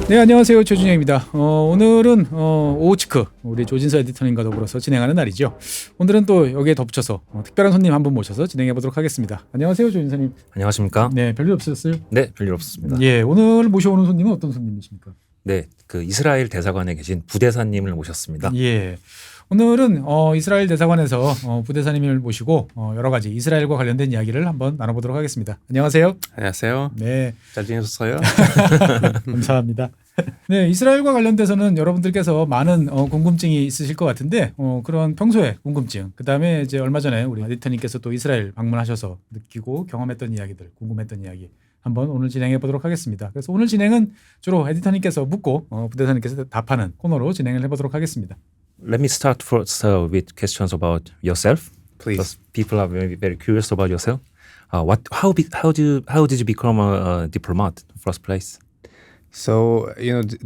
네, 안녕하세요. 조준영입니다. 오늘은 오후치크 우리 조진서 에디터님과 더불어서 진행하는 날이죠. 오늘은 또 여기에 덧붙여서 특별한 손님 한 분 모셔서 진행해 보도록 하겠습니다. 안녕하세요, 조진서님. 안녕하십니까? 네, 별일 없으셨어요? 네, 별일 없었습니다. 예, 오늘 모셔오는 손님은 어떤 손님이십니까? 네, 그 이스라엘 대사관에 계신 부대사님을 모셨습니다. 예. 오늘은 이스라엘 대사관에서 부대사님을 모시고 여러 가지 이스라엘과 관련된 이야기를 한번 나눠보도록 하겠습니다. 안녕하세요. 안녕하세요. 네. 잘 지내셨어요? 감사합니다. 네, 이스라엘과 관련돼서는 여러분들께서 많은 궁금증이 있으실 것 같은데 그런 평소에 궁금증, 그다음에 이제 얼마 전에 우리 에디터님께서 또 이스라엘 방문하셔서 느끼고 경험했던 이야기들, 궁금했던 이야기 한번 오늘 진행해 보도록 하겠습니다. 그래서 오늘 진행은 주로 에디터님께서 묻고 부대사님께서 답하는 코너로 진행을 해보도록 하겠습니다. Let me start first with questions about yourself. Please. Because people are very, very curious about yourself. How did you become a diplomat in the first place? So,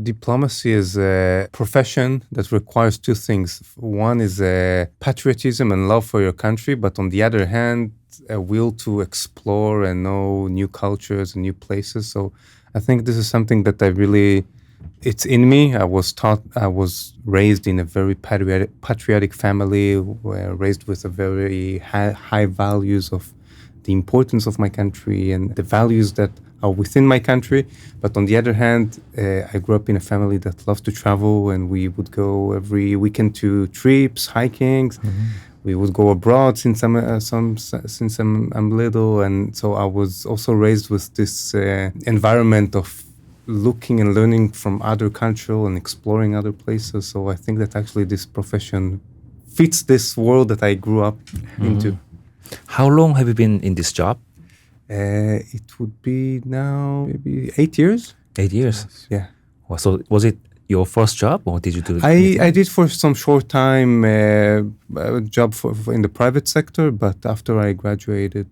diplomacy is a profession that requires two things. One is patriotism and love for your country, but on the other hand, a will to explore and know new cultures and new places. So I think this is something that it's in me. I was raised in a very patriotic family, raised with a very high values of the importance of my country and the values that are within my country. But on the other hand, I grew up in a family that loves to travel, and we would go every weekend to trips, hiking. Mm-hmm. We would go abroad since I'm little, and so I was also raised with this environment of looking and learning from other cultures and exploring other places. So I think that actually this profession fits this world that I grew up into. How long have you been in this job? It would be now maybe 8 years. 8 years? Yeah. Well, so was it your first job, or did you do? I did for some short time a job in the private sector, but after I graduated,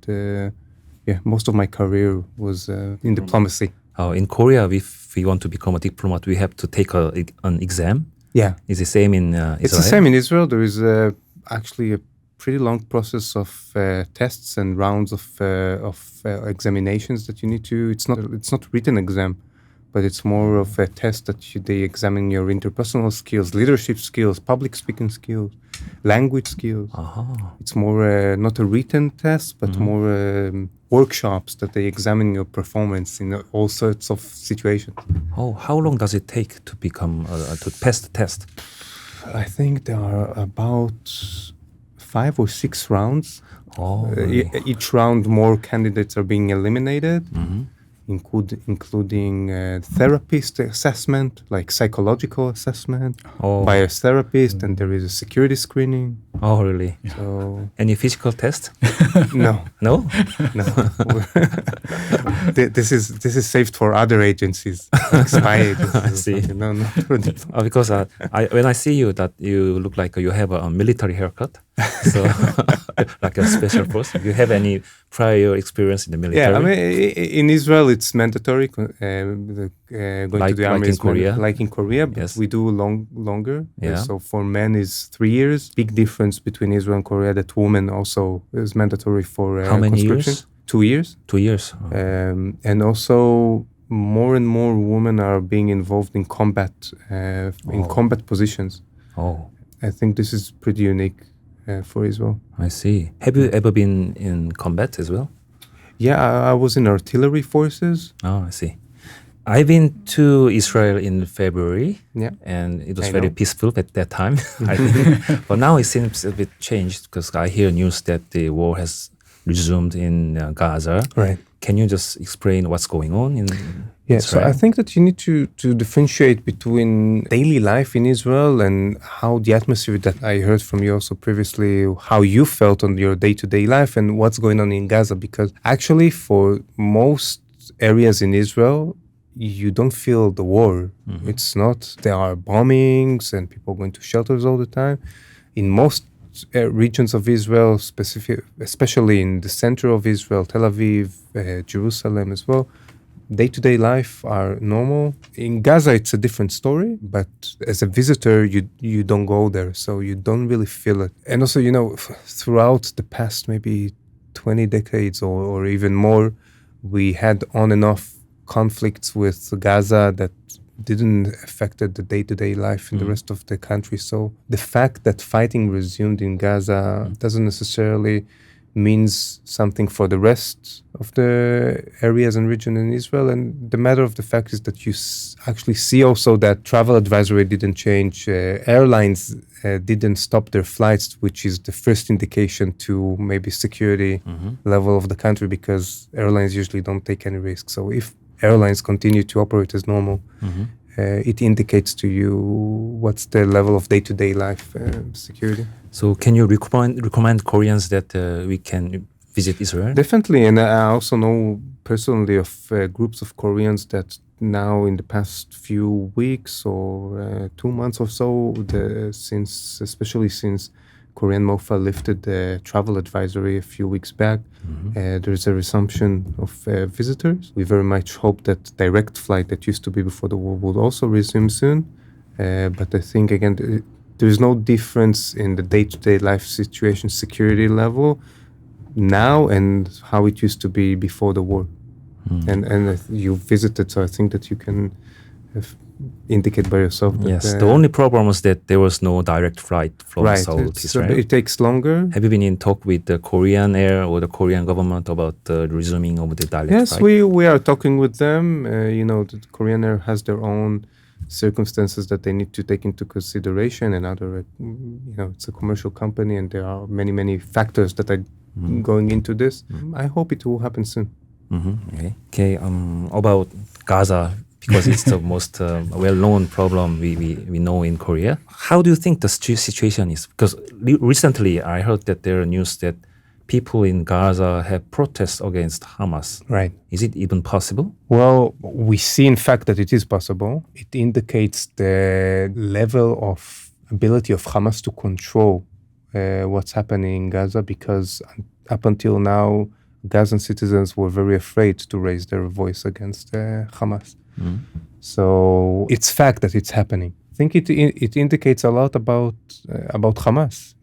most of my career was in diplomacy. In Korea, if we want to become a diplomat, we have to take an exam. Yeah. Is the same in Israel? It's the same in Israel. There is actually a pretty long process of tests and rounds of examinations that you need to. It's not a written exam, but it's more of a test that they examine your interpersonal skills, leadership skills, public speaking skills, language skills. Uh-huh. It's more not a written test, but more workshops that they examine your performance in all sorts of situations. Oh, how long does it take to become to pass the test? I think there are about 5 or 6 rounds. Oh. Each round, more candidates are being eliminated, including therapist assessment, like psychological assessment by a therapist, and there is a security screening. Oh, really? So, any physical test? No. No? No. This is saved for other agencies, like spy agencies. I see. No. Because when I see you, that you look like you have a military haircut, so like a special force. Do you have any prior experience in the military? Yeah, I mean, in Israel it's mandatory. Going to the army like in Korea. Like in Korea, but yes. We do longer. Yeah. So for men is 3 years. Big difference between Israel and Korea. That women also is mandatory for how many conscription. years? 2 years. 2 years. Oh. And also more and more women are being involved in combat combat positions. Oh, I think this is pretty unique for Israel. I see. Have you ever been in combat as well? Yeah, I was in artillery forces. Oh, I see. I've been to Israel in February, and it was very peaceful at that time, I think. But now it seems a bit changed, because I hear news that the war has resumed in Gaza. Right. Can you just explain what's going on in Israel? So I think that you need to differentiate between daily life in Israel and how the atmosphere that I heard from you also previously, how you felt on your day-to-day life and what's going on in Gaza. Because actually for most areas in Israel, you don't feel the war. It's not, there are bombings and people going to shelters all the time. In most regions of Israel, especially in the center of Israel, Tel Aviv, Jerusalem as well, day-to-day life are normal. In Gaza, it's a different story, but as a visitor, you don't go there, so you don't really feel it. And also, throughout the past maybe 20 decades or even more, we had on and off conflicts with Gaza that didn't affect the day-to-day life in the rest of the country. So the fact that fighting resumed in Gaza doesn't necessarily means something for the rest of the areas and region in Israel. And the matter of the fact is that you actually see also that travel advisory didn't change. Airlines didn't stop their flights, which is the first indication to maybe security level of the country, because airlines usually don't take any risks. So if airlines continue to operate as normal, it indicates to you what's the level of day-to-day life security. So can you recommend Koreans that we can visit Israel? Definitely, and I also know personally of groups of Koreans that now in the past few weeks or 2 months or so, especially since Korean MOFA lifted the travel advisory a few weeks back, there's a resumption of visitors. We very much hope that direct flight that used to be before the war will also resume soon. But I think, again, there's no difference in the day-to-day life situation, security level now and how it used to be before the war. And you visited, so I think that you can indicate by yourself. That, Yes, the only problem was that there was no direct flight from Seoul to Israel. It takes longer. Have you been in talk with the Korean Air or the Korean government about the resuming of the direct Yes, flight? we are talking with them. The Korean Air has their own circumstances that they need to take into consideration, and other, it's a commercial company, and there are many, many factors that are going into this. I hope it will happen soon. Okay. About Gaza, because it's the most well-known problem we know in Korea. How do you think the situation is? Because recently I heard that there are news that people in Gaza have protests against Hamas. Right. Is it even possible? Well, we see in fact that it is possible. It indicates the level of ability of Hamas to control what's happening in Gaza, because up until now, Gazan citizens were very afraid to raise their voice against Hamas. So it's fact that it's happening. I think it indicates a lot about Hamas.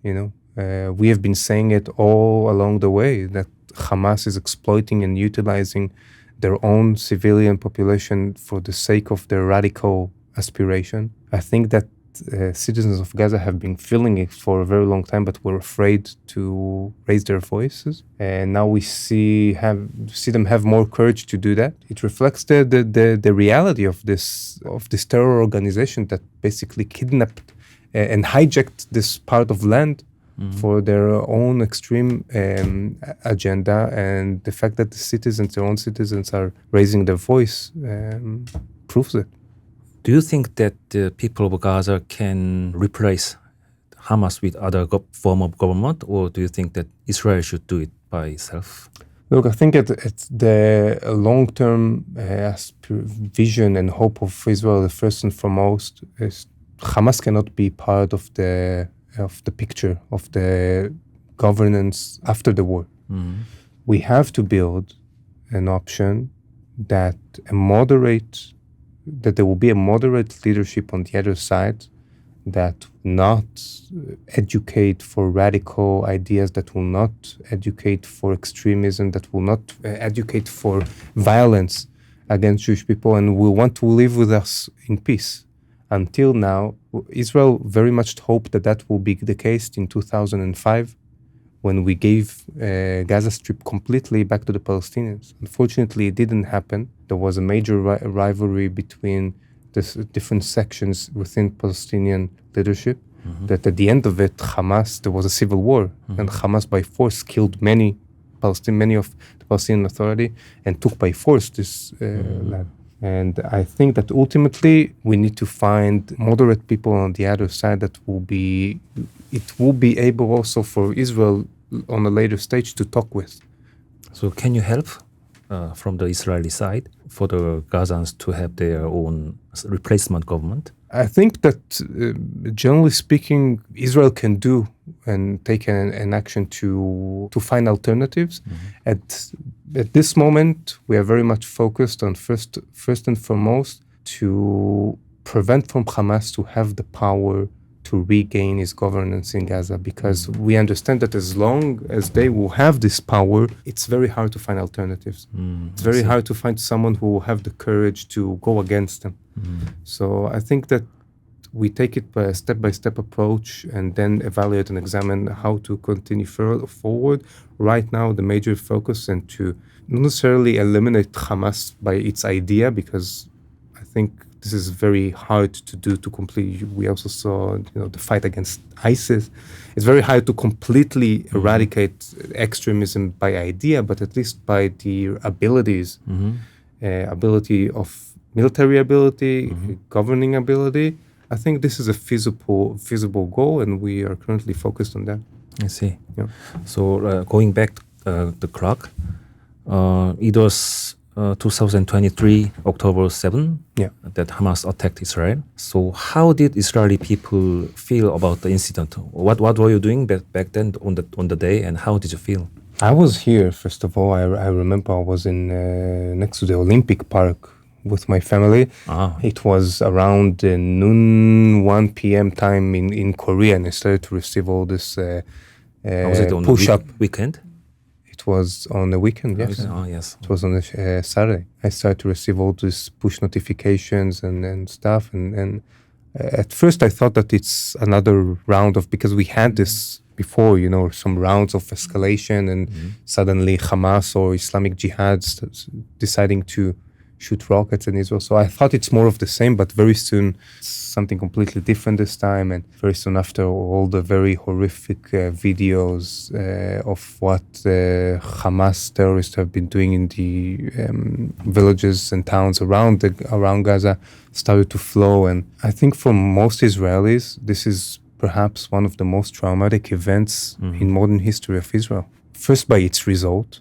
We have been saying it all along the way, that Hamas is exploiting and utilizing their own civilian population for the sake of their radical aspiration. I think that citizens of Gaza have been feeling it for a very long time, but were afraid to raise their voices. And now we see them have more courage to do that. It reflects the reality of this terror organization that basically kidnapped and hijacked this part of land for their own extreme agenda. And the fact that their own citizens are raising their voice proves it. Do you think that the people of Gaza can replace Hamas with other form of government, or do you think that Israel should do it by itself? Look, I think it's the long-term vision and hope of Israel, first and foremost, is Hamas cannot be part of the picture of the governance after the war. We have to build an option that there will be a moderate leadership on the other side that will not educate for radical ideas, that will not educate for extremism, that will not educate for violence against Jewish people, and will want to live with us in peace. Until now, Israel very much hoped that will be the case in 2005, when we gave Gaza Strip completely back to the Palestinians. Unfortunately, it didn't happen. There was a major rivalry between the different sections within Palestinian leadership, that at the end of it, there was a civil war, and Hamas by force killed many of the Palestinian Authority and took by force this land. And I think that ultimately we need to find moderate people on the other side that will be able also for Israel on a later stage to talk with. So can you help from the Israeli side for the Gazans to have their own replacement government? I think that generally speaking, Israel can do and take an action to find alternatives. At this moment, we are very much focused on first and foremost to prevent from Hamas to have the power to regain his governance in Gaza, because we understand that as long as they will have this power, it's very hard to find alternatives. It's very hard to find someone who will have the courage to go against them. So I think that we take it by a step-by-step approach and then evaluate and examine how to continue forward. Right now, the major focus is to not necessarily eliminate Hamas by its idea, because I think this is very hard to do to completely. We also saw, the fight against ISIS. It's very hard to completely eradicate extremism by idea, but at least by the abilities, ability of military ability, governing ability. I think this is a feasible goal, and we are currently focused on that. I see. Yeah. So going back the clock, it was 2023 October 7 that Hamas attacked Israel. So how did Israeli people feel about the incident? What were you doing back then on the day, and how did you feel? I was here, first of all. I remember I was in next to the Olympic Park with my family. It was around noon, 1 p.m. time in Korea, and I started to receive all this was it on push-up. Weekend? It was on the weekend, yes. Yes. It was on a Saturday. I started to receive all these push notifications and stuff. And at first I thought that it's another round of, because we had this before, some rounds of escalation, and suddenly Hamas or Islamic Jihad deciding to shoot rockets in Israel. So I thought it's more of the same, but very soon something completely different this time. And very soon after, all the very horrific videos of what Hamas terrorists have been doing in the villages and towns around Gaza started to flow. And I think for most Israelis, this is perhaps one of the most traumatic events in modern history of Israel. First, by its result.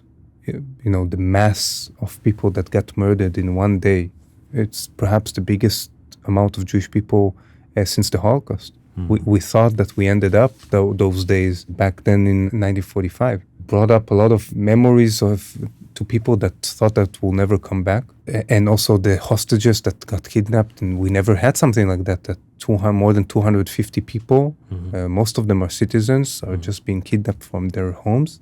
The mass of people that got murdered in one day. It's perhaps the biggest amount of Jewish people since the Holocaust. We thought that we ended up those days back then in 1945. Brought up a lot of memories to people that thought that will never come back. And also the hostages that got kidnapped, and we never had something like that more than 250 people, most of them are citizens, are just being kidnapped from their homes.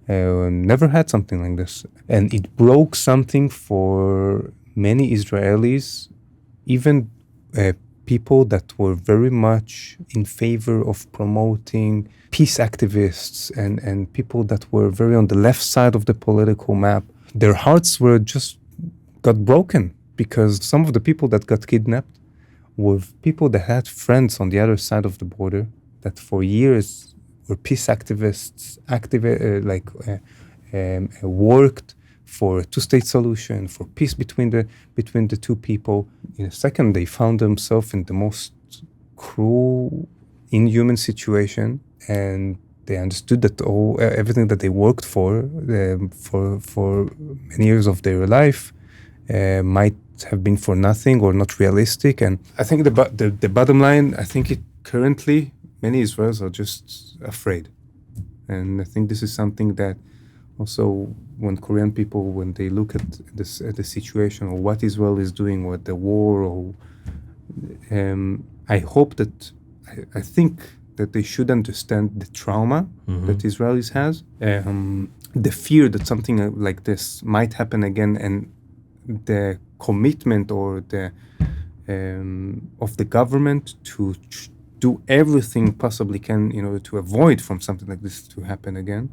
Never had something like this. And it broke something for many Israelis, even people that were very much in favor of promoting peace activists and people that were very on the left side of the political map. Their hearts got broken, because some of the people that got kidnapped were people that had friends on the other side of the border that for years were peace activists, worked for a two-state solution, for peace between the two people. In a second, they found themselves in the most cruel, inhuman situation, and they understood that everything that they worked for many years of their life might have been for nothing or not realistic. And I think the bottom line, I think currently many Israelis are just afraid. And I think this is something that also when Korean people, when they look at the situation or what Israel is doing or the war, or I think that they should understand the trauma that Israelis has, the fear that something like this might happen again, and the commitment or the of the government to do everything possibly can in order to avoid from something like this to happen again.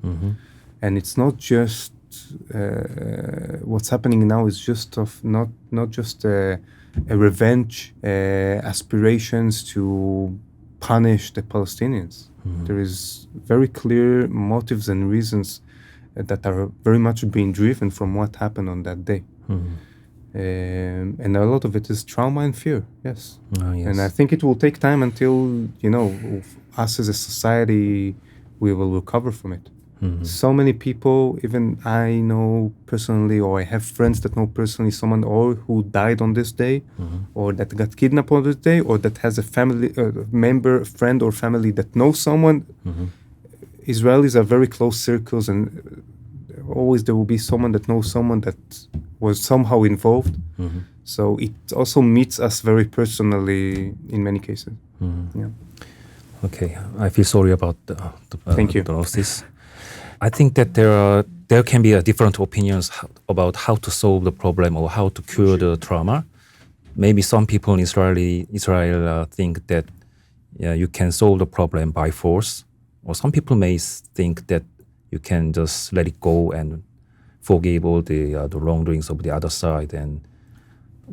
And it's not just what's happening now is just not just a revenge aspirations to punish the Palestinians. There is very clear motives and reasons that are very much being driven from what happened on that day. And a lot of it is trauma and fear, yes. Yes. And I think it will take time until, us as a society, we will recover from it. So many people, even I know personally, or I have friends that know personally someone who died on this day, or that got kidnapped on this day, or that has a family member, friend or family that knows someone. Israelis are very close circles, and always there will be someone that knows someone that was somehow involved. So it also meets us very personally in many cases. Yeah. Okay, I feel sorry about Thank you. the losses. I think that there can be different opinions about how to solve the problem or how to cure the trauma. Maybe some people in Israel think that you can solve the problem by force, or some people may think that you can just let it go and forgive all the wrongdoings of the other side and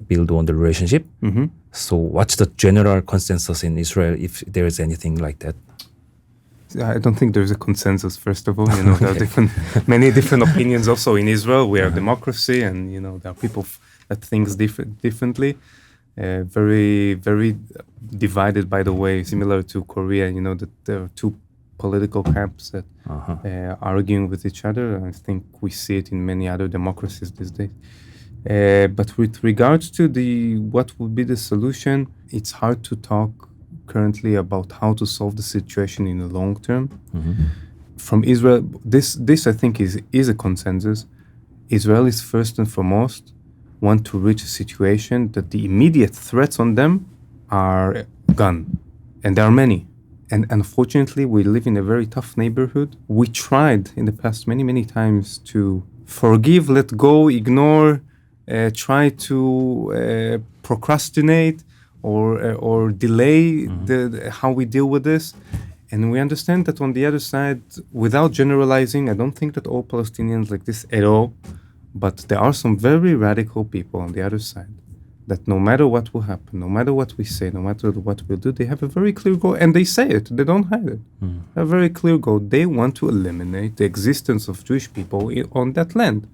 build on the relationship. Mm-hmm. So what's the general consensus in Israel, if there is anything like that? I don't think there's a consensus, first of all. There are many different opinions also in Israel. We are a democracy, and, there are people that think differently. Very, very divided, by the way, similar to Korea, that there are two political camps that are arguing with each other. I think we see it in many other democracies these days. But with regards to what would be the solution, it's hard to talk currently about how to solve the situation in the long term. Mm-hmm. From Israel, this I think is a consensus. Israelis first and foremost want to reach a situation that the immediate threats on them are gone, and there are many. And unfortunately, we live in a very tough neighborhood. We tried in the past many times to forgive, let go, ignore, try to procrastinate or delay how we deal with this. And we understand that on the other side, without generalizing, I don't think that all Palestinians like this at all, but there are some very radical people on the other side that no matter what will happen, no matter what we say, no matter what we'll do, they have a very clear goal, and they say it, they don't hide it. A very clear goal. They want to eliminate the existence of Jewish people on that land.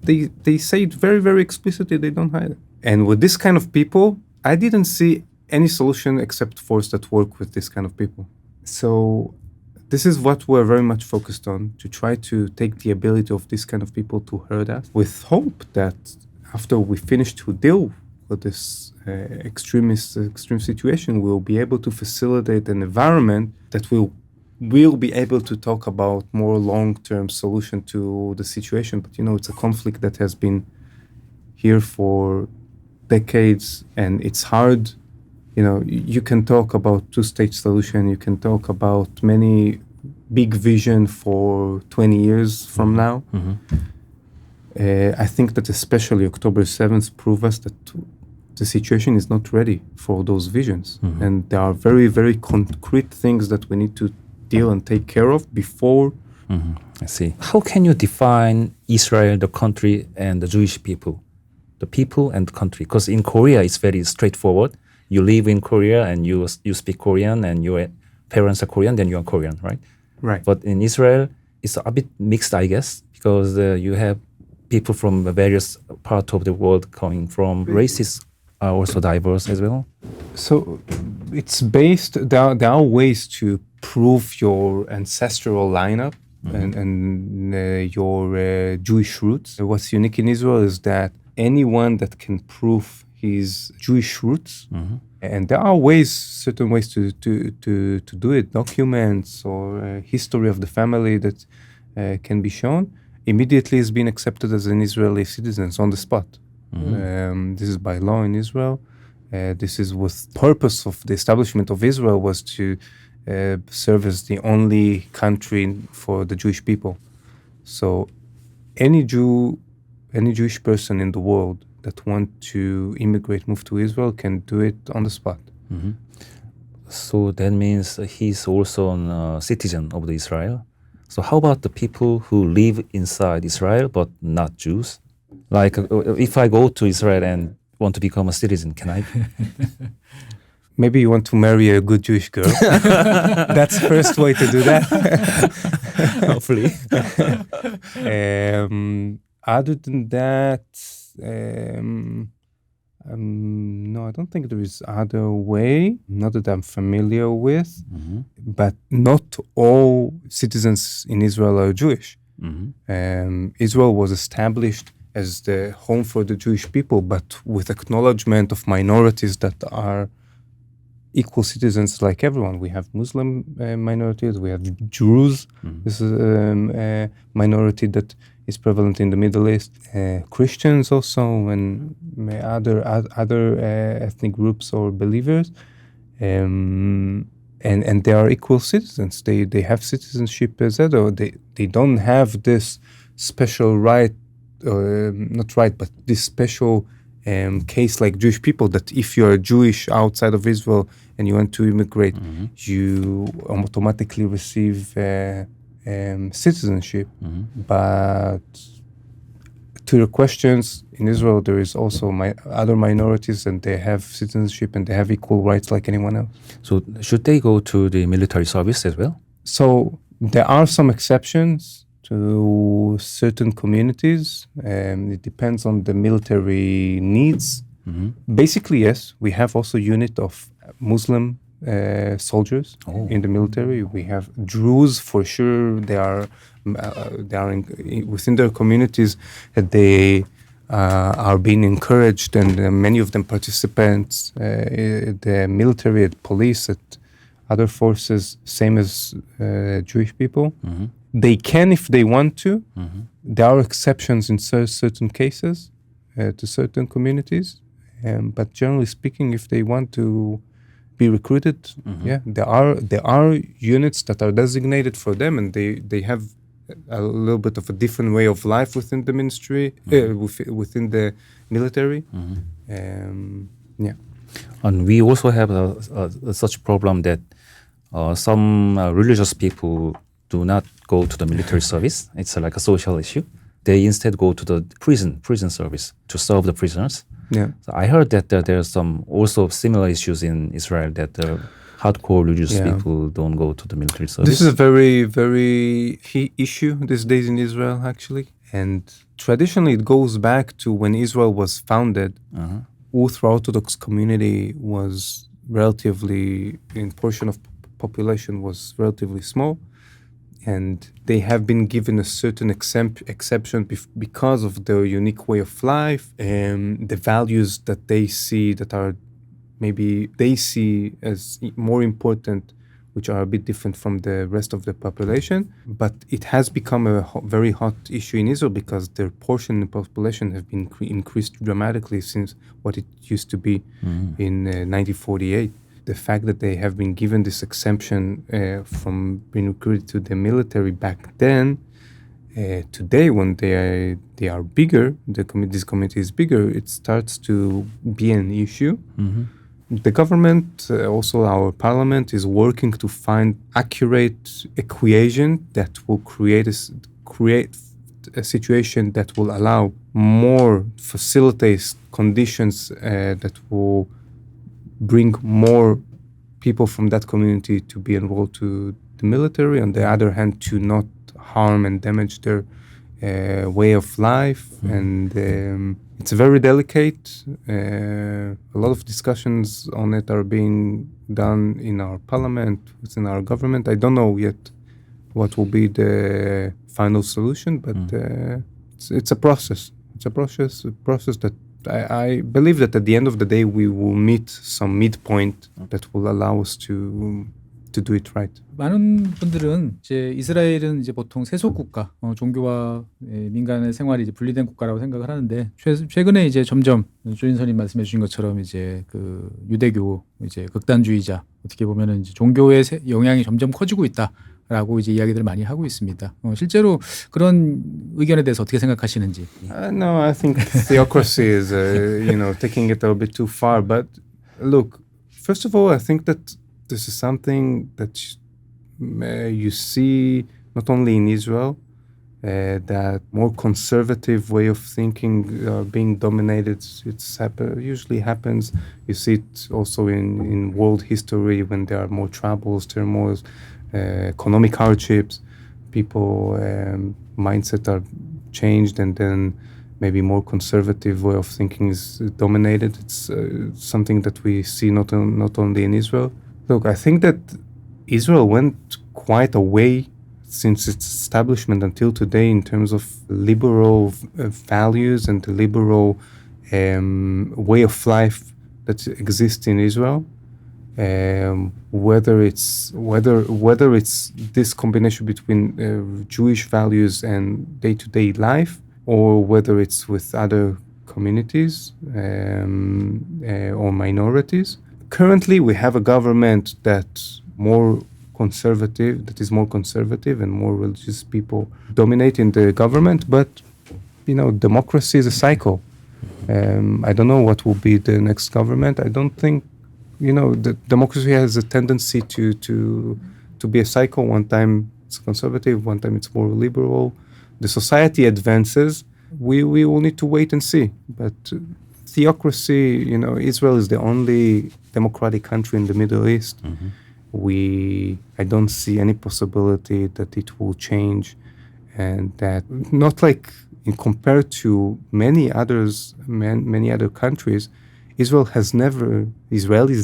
They say it very, very explicitly, they don't hide it. And with this kind of people, I didn't see any solution except force that work with this kind of people. So this is what we're very much focused on, to try to take the ability of this kind of people to hurt us, with hope that after we finish to deal with this extreme situation, we'll be able to facilitate an environment that we'll be able to talk about more long-term solution to the situation. But it's a conflict that has been here for decades, and it's hard. You can talk about two-state solution, you can talk about many big vision for 20 years from now. I think that especially October 7th proved us that the situation is not ready for those visions. And there are very, very concrete things that we need to deal and take care of before. I see. How can you define Israel, the country, and the Jewish people? The people and the country. Because in Korea, it's very straightforward. You live in Korea and you speak Korean and your parents are Korean, then you are Korean, right? Right. But in Israel, it's a bit mixed, I guess, because you have people from various parts of the world coming from. Races are also diverse as well. So it's based, there are ways to prove your ancestral lineup and your Jewish roots. What's unique in Israel is that anyone that can prove his Jewish roots, and there are certain ways to do it, documents or history of the family that can be shown, immediately is being accepted as an Israeli citizen on the spot. This is by law in Israel. This is with purpose of the establishment of Israel was to serve as the only country for the Jewish people. So any Jewish person in the world that want to immigrate, move to Israel, can do it on the spot. So that means he's also a citizen of the Israel. So how about the people who live inside Israel but not Jews? Like if I go to Israel and want to become a citizen, can I? Maybe you want to marry a good Jewish girl. That's the first way to do that. Hopefully. Other than that, no, I don't think there is other way, not that I'm familiar with, but not all citizens in Israel are Jewish. Israel was established as the home for the Jewish people, but with acknowledgement of minorities that are equal citizens like everyone. We have Muslim minorities, we have Jews. This is a minority that is prevalent in the Middle East. Christians also, and other ethnic groups or believers. And and they are equal citizens. They have citizenship as well. They don't have this special right, not right, but this special case like Jewish people, that if you are Jewish outside of Israel and you want to immigrate, you automatically receive citizenship. But to your questions, in Israel there is also other minorities, and they have citizenship and they have equal rights like anyone else. So should they go to the military service as well? So there are some exceptions to certain communities, and it depends on the military needs. Basically, yes, we have also unit of Muslim soldiers in the military. We have Druze for sure. They are within their communities. They are being encouraged, and many of them participants in the military, at police, at other forces, same as Jewish people. They can if they want to. There are exceptions in certain cases to certain communities, but generally speaking, if they want to be recruited, there are units that are designated for them, and they have a little bit of a different way of life within the ministry, within the military. And we also have such problem that some religious people do not go to the military service. It's like a social issue. They instead go to the prison service to serve the prisoners. Yeah. So I heard that there are some also similar issues in Israel, that hardcore religious people don't go to the military service. This is a very, very key issue these days in Israel, actually. And traditionally, it goes back to when Israel was founded. Ultra-Orthodox community was relatively, in portion of population, was relatively small. And they have been given a certain exception because of their unique way of life and the values that they see, that are maybe they see as more important, which are a bit different from the rest of the population. But it has become a very hot issue in Israel because their portion in the population have been increased dramatically since what it used to be in 1948. The fact that they have been given this exemption from being recruited to the military back then, today when they are bigger, this community is bigger, it starts to be an issue. The government, also our parliament, is working to find accurate equation that will create a situation that will allow more, facilitate conditions that will bring more people from that community to be enrolled to the military. On the other hand, to not harm and damage their way of life. And it's very delicate. A lot of discussions on it are being done in our parliament, within our government. I don't know yet what will be the final solution, but it's a process. It's a process that I believe that at the end of the day we will meet some midpoint that will allow us to do it right. 많은 분들은 이제 이스라엘은 이제 보통 세속 국가, 종교와 민간의 생활이 이제 분리된 국가라고 생각을 하는데 최근에 이제 점점 조인선님 말씀해 주신 것처럼 이제 그 유대교 이제 극단주의자, 어떻게 보면은 이제 종교의 영향이 점점 커지고 있다라고 이제 이야기들을 많이 하고 있습니다. 실제로 그런 의견에 대해서 어떻게 생각하시는지? No, I think theocracy is taking it a bit too far. But look, first of all, I think that this is something that you see not only in Israel, that more conservative way of thinking being dominated. Usually happens. You see it also in world history when there are more troubles, turmoils, economic hardships. People mindset are changed, and then maybe more conservative way of thinking is dominated. It's something that we see not only in Israel. Look, I think that Israel went quite a way since its establishment until today in terms of liberal values and the liberal way of life that exists in Israel. Whether it's this combination between Jewish values and day-to-day life, or whether it's with other communities or minorities. Currently, we have a government that more conservative, that is more conservative and more religious people dominating the government. But, democracy is a cycle. I don't know what will be the next government. I don't think, the democracy has a tendency to be a cycle. One time it's conservative, one time it's more liberal. The society advances. We will need to wait and see. But theocracy, Israel is the only democratic country in the Middle East. I don't see any possibility that it will change, and that not like compared to many other countries, Israelis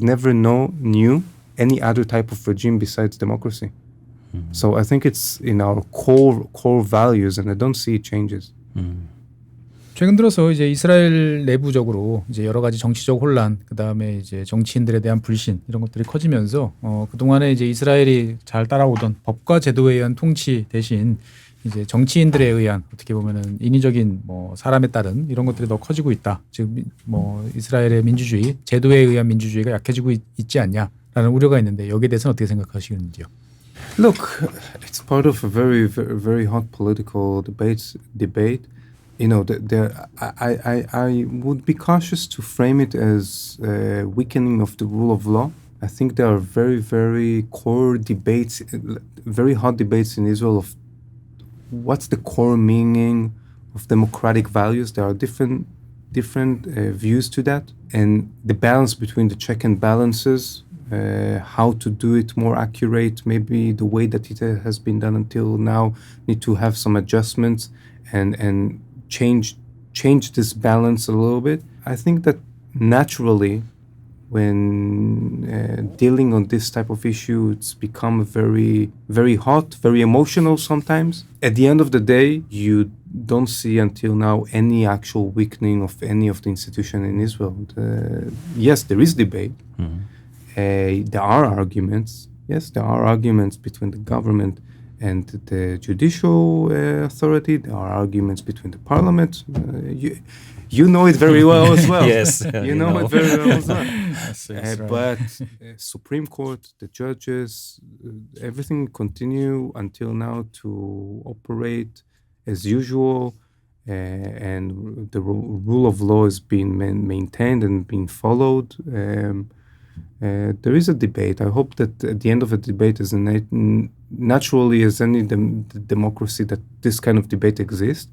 never knew any other type of regime besides democracy. So I think it's in our core values, and I don't see changes. 최근 들어서 이제 이스라엘 내부적으로 이제 여러 가지 정치적 혼란, 그 다음에 이제 정치인들에 대한 불신 이런 것들이 커지면서 그 동안에 이제 이스라엘이 잘 따라오던 법과 제도에 의한 통치 대신 이제 정치인들에 의한 어떻게 보면은 인위적인 사람에 따른 이런 것들이 더 커지고 있다. 지금 이스라엘의 민주주의, 제도에 의한 민주주의가 약해지고 있지 않냐라는 우려가 있는데 여기에 대해서는 어떻게 생각하시는지요? Look, it's part of a very, very, very hot political debate. I would be cautious to frame it as a weakening of the rule of law. I think there are very, very core debates, very hot debates in Israel of what's the core meaning of democratic values. There are different views to that, and the balance between the check and balances, how to do it more accurate, maybe the way that it has been done until now need to have some adjustments and change this balance a little bit. I think that naturally when dealing on this type of issue, it's become very, very hot, very emotional sometimes. At the end of the day, you don't see until now any actual weakening of any of the institutions in Israel. Yes, there is debate. There are arguments. Yes, there are arguments between the government and the judicial authority. There are arguments between the parliament. You know it very well as well. Yes, you know it very well as well. Yes, right. But Supreme Court, the judges, everything continue until now to operate as usual, and the rule of law is being maintained and being followed. There is a debate. I hope that at the end of the debate, as naturally as any democracy, that this kind of debate exists.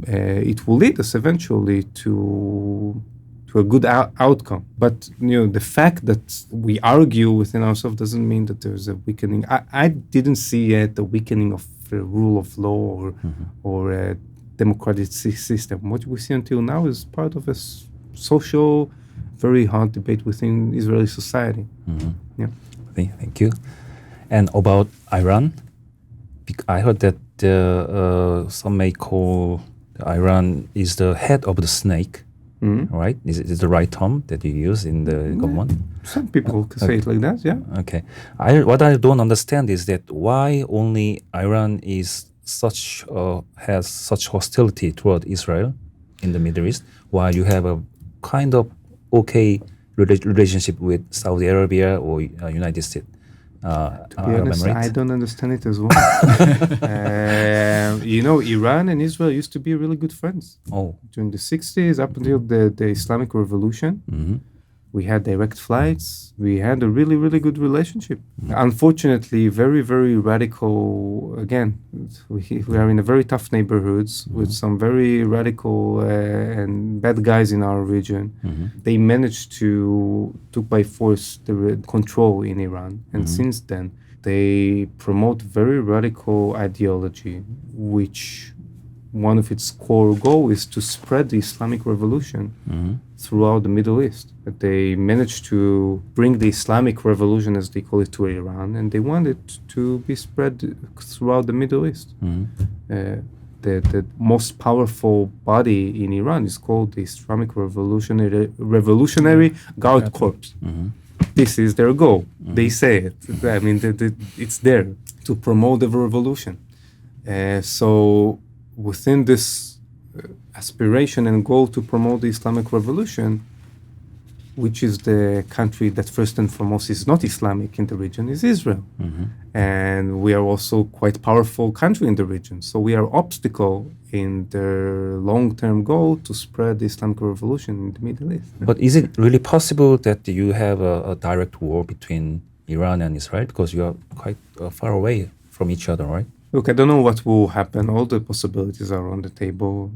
It will lead us eventually to a good outcome. But the fact that we argue within ourselves doesn't mean that there's a weakening. I didn't see yet a weakening of the rule of law or a democratic system. What we see until now is part of a social, very hard debate within Israeli society. Yeah. Thank you. And about Iran, I heard that some may call Iran is the head of the snake, right? Is it the right term that you use in the government? Some people can say it like that, yeah. Okay. What I don't understand is that why only Iran is has such hostility toward Israel in the Middle East, while you have a kind of okay relationship with Saudi Arabia or United States. To be honest, I don't understand it as well. Iran and Israel used to be really good friends. During the 60s, up until the Islamic Revolution, we had direct flights. We had a really, really good relationship. Unfortunately, very, very radical. Again, we are in a very tough neighborhoods with some very radical and bad guys in our region. They managed to took by force the control in Iran, and since then they promote very radical ideology, which one of its core goals is to spread the Islamic Revolution throughout the Middle East. But they managed to bring the Islamic Revolution, as they call it, to Iran, and they want it to be spread throughout the Middle East. The most powerful body in Iran is called the Islamic Revolutionary Guard Corps. This is their goal. They say it. I mean, it's there to promote the revolution. So within this aspiration and goal to promote the Islamic Revolution, which is the country that first and foremost is not Islamic in the region, is Israel. And we are also quite powerful country in the region. So we are obstacle in their long-term goal to spread the Islamic revolution in the Middle East. But is it really possible that you have a direct war between Iran and Israel? Because you are quite far away from each other, right? Look, I don't know what will happen. All the possibilities are on the table.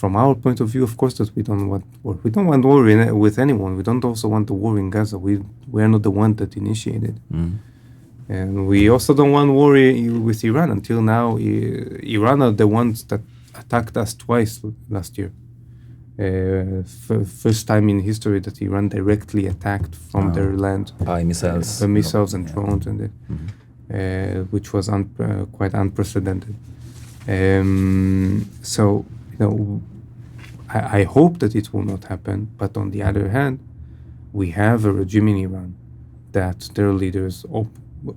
From our point of view, of course, that we don't want war. We don't want war with anyone. We don't also want the war in Gaza. We are not the one that initiated. And we also don't want war with Iran. Until now, Iran are the ones that attacked us twice last year. First time in history that Iran directly attacked from their land. By missiles. By missiles and drones, and which was quite unprecedented. So, I hope that it will not happen. But on the other hand, we have a regime in Iran that their leaders,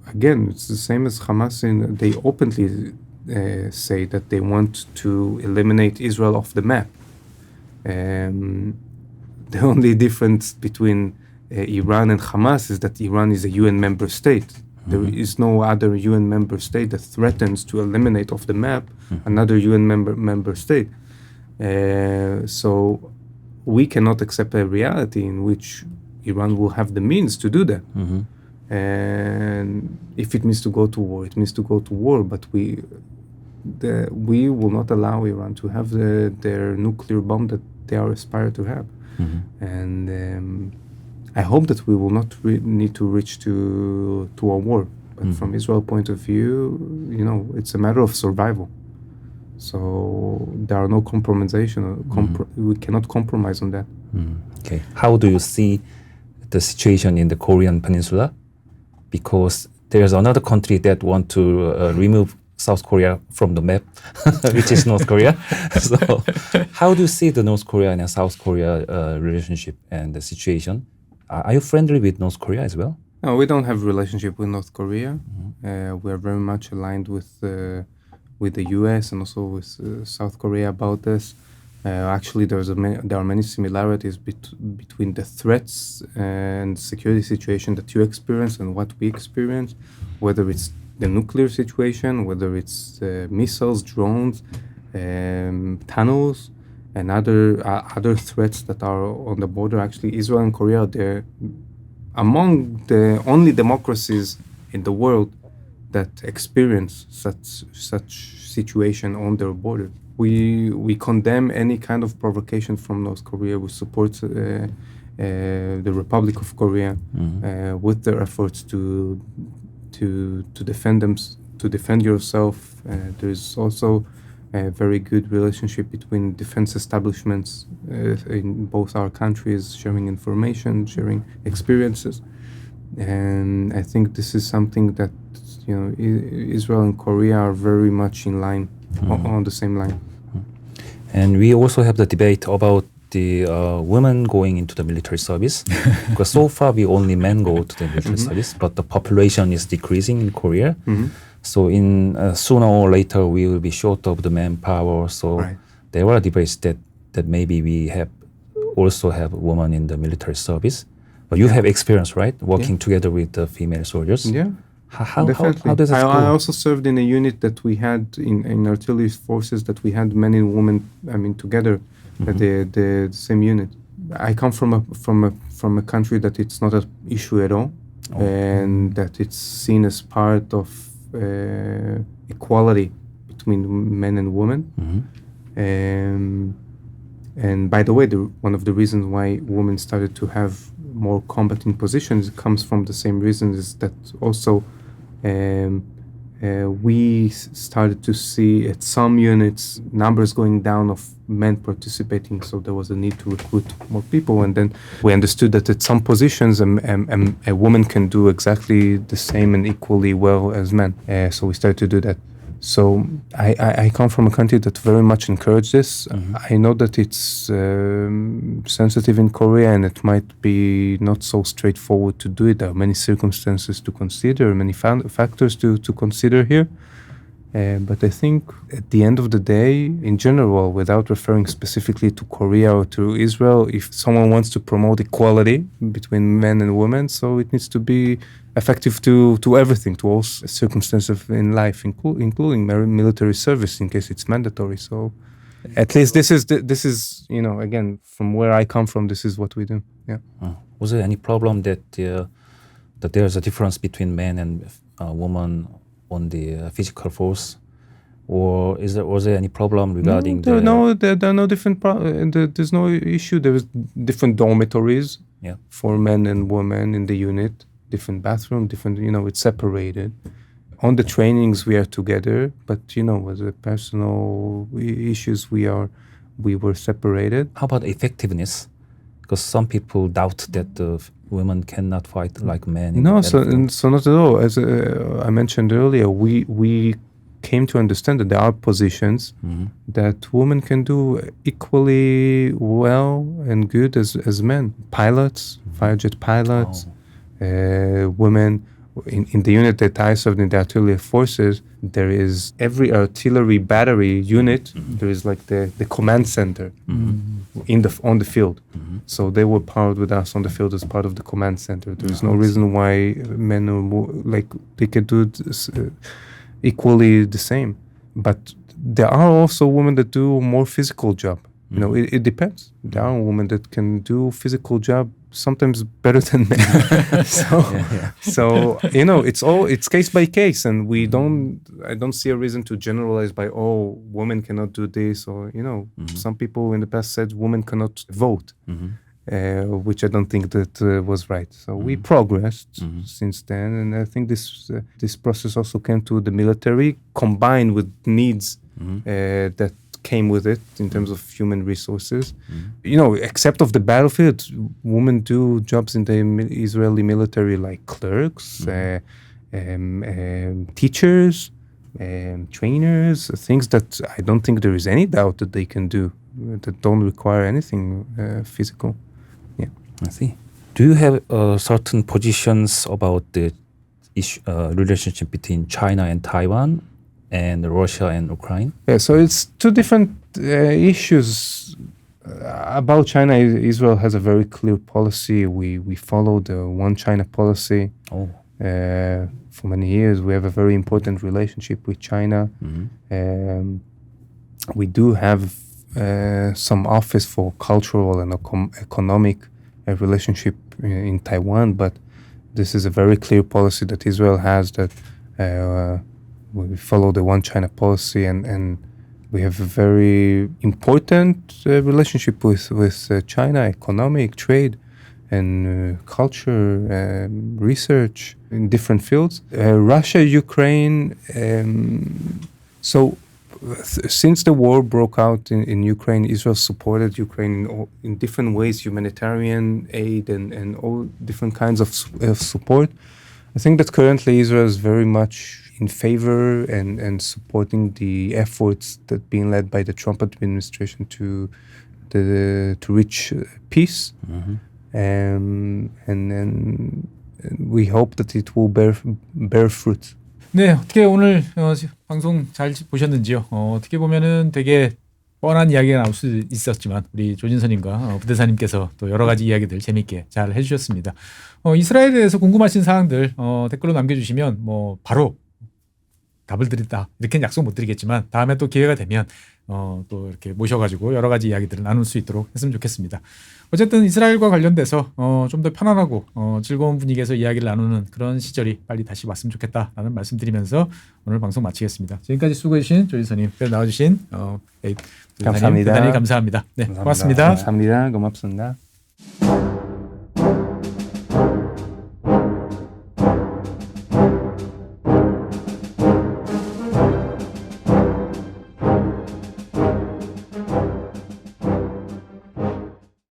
again, it's the same as Hamas, they openly say that they want to eliminate Israel off the map. The only difference between Iran and Hamas is that Iran is a UN member state. There is no other UN member state that threatens to eliminate off the map another UN member state. So we cannot accept a reality in which Iran will have the means to do that. And if it means to go to war, it means to go to war. But we will not allow Iran to have their nuclear bomb that they are aspired to have. And I hope that we will not need to reach to a war. But from Israel's point of view, it's a matter of survival. So there are no compromisation. We cannot compromise on that. Okay. How do you see the situation in the Korean Peninsula? Because there's another country that want to remove South Korea from the map, which is North Korea. So how do you see the North Korea and South Korea relationship and the situation? Are you friendly with North Korea as well? No, we don't have a relationship with North Korea. We are very much aligned with the US and also with South Korea about this. Actually, there are many similarities between the threats and security situation that you experience and what we experience, whether it's the nuclear situation, whether it's missiles, drones, tunnels, and other threats that are on the border. Actually, Israel and Korea, they're among the only democracies in the world that experience such situation on their border. We condemn any kind of provocation from North Korea. We support the Republic of Korea with their efforts to defend them, to defend yourself. There is also a very good relationship between defense establishments in both our countries, sharing information, sharing experiences. And I think this is something that Israel and Korea are very much in line, on the same line. And we also have the debate about the women going into the military service, because so far we only men go to the military service, but the population is decreasing in Korea. So in sooner or later we will be short of the manpower. So there were debates that maybe we also have women in the military service. But you have experience, right, working together with the female soldiers? Yeah. How does it go? I also served in a unit that we had in artillery forces that we had men and women, together at the same unit. I come from a country that it's not an issue at all, and that it's seen as part of equality between men and women. And by the way, one of the reasons why women started to have more combating positions comes from the same reasons, is that also we started to see at some units numbers going down of men participating, so there was a need to recruit more people. And then we understood that at some positions a woman can do exactly the same and equally well as men. So we started to do that. So I come from a country that very much encouraged this. I know that it's sensitive in Korea, and it might be not so straightforward to do it. There are many circumstances to consider, many factors to consider here. But I think at the end of the day, in general, without referring specifically to Korea or to Israel, if someone wants to promote equality between men and women, so it needs to be effective to everything, to all circumstances in life, including military service in case it's mandatory. So at least this is again, from where I come from, this is what we do. Yeah. Was there any problem that there's a difference between men and women on the physical force, or was there any problem regarding there are no different there's no issue. There was different dormitories for men and women in the unit, different bathroom, different, it's separated. On the trainings we are together, but with the personal issues we were separated. How about effectiveness? Because some people doubt that the women cannot fight like men. No, so not at all. As I mentioned earlier, we came to understand that there are positions that women can do equally well and good as men. Pilots, firejet pilots, women. In the unit that I served in the artillery forces, there is every artillery battery unit. There is like the command center on the field. So they were powered with us on the field as part of the command center. There is no reason why men or they could do equally the same. But there are also women that do more physical job. It depends. There are women that can do physical job sometimes better than men. So it's case by case, and I don't see a reason to generalize by women cannot do this, or some people in the past said women cannot vote, which I don't think that was right. So we progressed since then, and I think this process also came to the military, combined with needs that came with it in terms of human resources. Except of the battlefield, women do jobs in the Israeli military like clerks, teachers, trainers, things that I don't think there is any doubt that they can do, that don't require anything physical. Yeah. I see. Do you have certain positions about the relationship between China and Taiwan, and Russia and Ukraine? Yeah, so it's two different issues. About China, Israel has a very clear policy. We follow the one China policy. For many years, we have a very important relationship with China. We do have some office for cultural and economic relationship in Taiwan, but this is a very clear policy that Israel has, that we follow the one China policy, and we have a very important relationship with China, economic, trade, and culture, research in different fields. Russia, Ukraine. Since the war broke out in Ukraine, Israel supported Ukraine in different ways, humanitarian aid and all different kinds of support. I think that currently Israel is very much in favor and supporting the efforts that being led by the Trump administration to reach peace. And then we hope that it will bear fruit. 네, 어떻게 오늘 방송 잘 보셨는지요? 어떻게 보면은 되게 뻔한 이야기가 나올 수 있었지만 우리 조진선님과 부대사님께서 또 여러 가지 이야기들 재미있게 잘 해주셨습니다. 이스라엘에 대해서 궁금하신 사항들 댓글로 남겨주시면 바로 답을 드린다 이렇게는 약속 못 드리겠지만 다음에 또 기회가 되면 또 이렇게 모셔가지고 여러 가지 이야기들을 나눌 수 있도록 했으면 좋겠습니다. 어쨌든 이스라엘과 관련돼서 좀 더 편안하고 즐거운 분위기에서 이야기를 나누는 그런 시절이 빨리 다시 왔으면 좋겠다라는 말씀드리면서 오늘 방송 마치겠습니다. 지금까지 수고해주신 조진선님, 나와주신 감사합니다. 대단히 감사합니다. 네, 감사합니다. 고맙습니다. 감사합니다. 고맙습니다.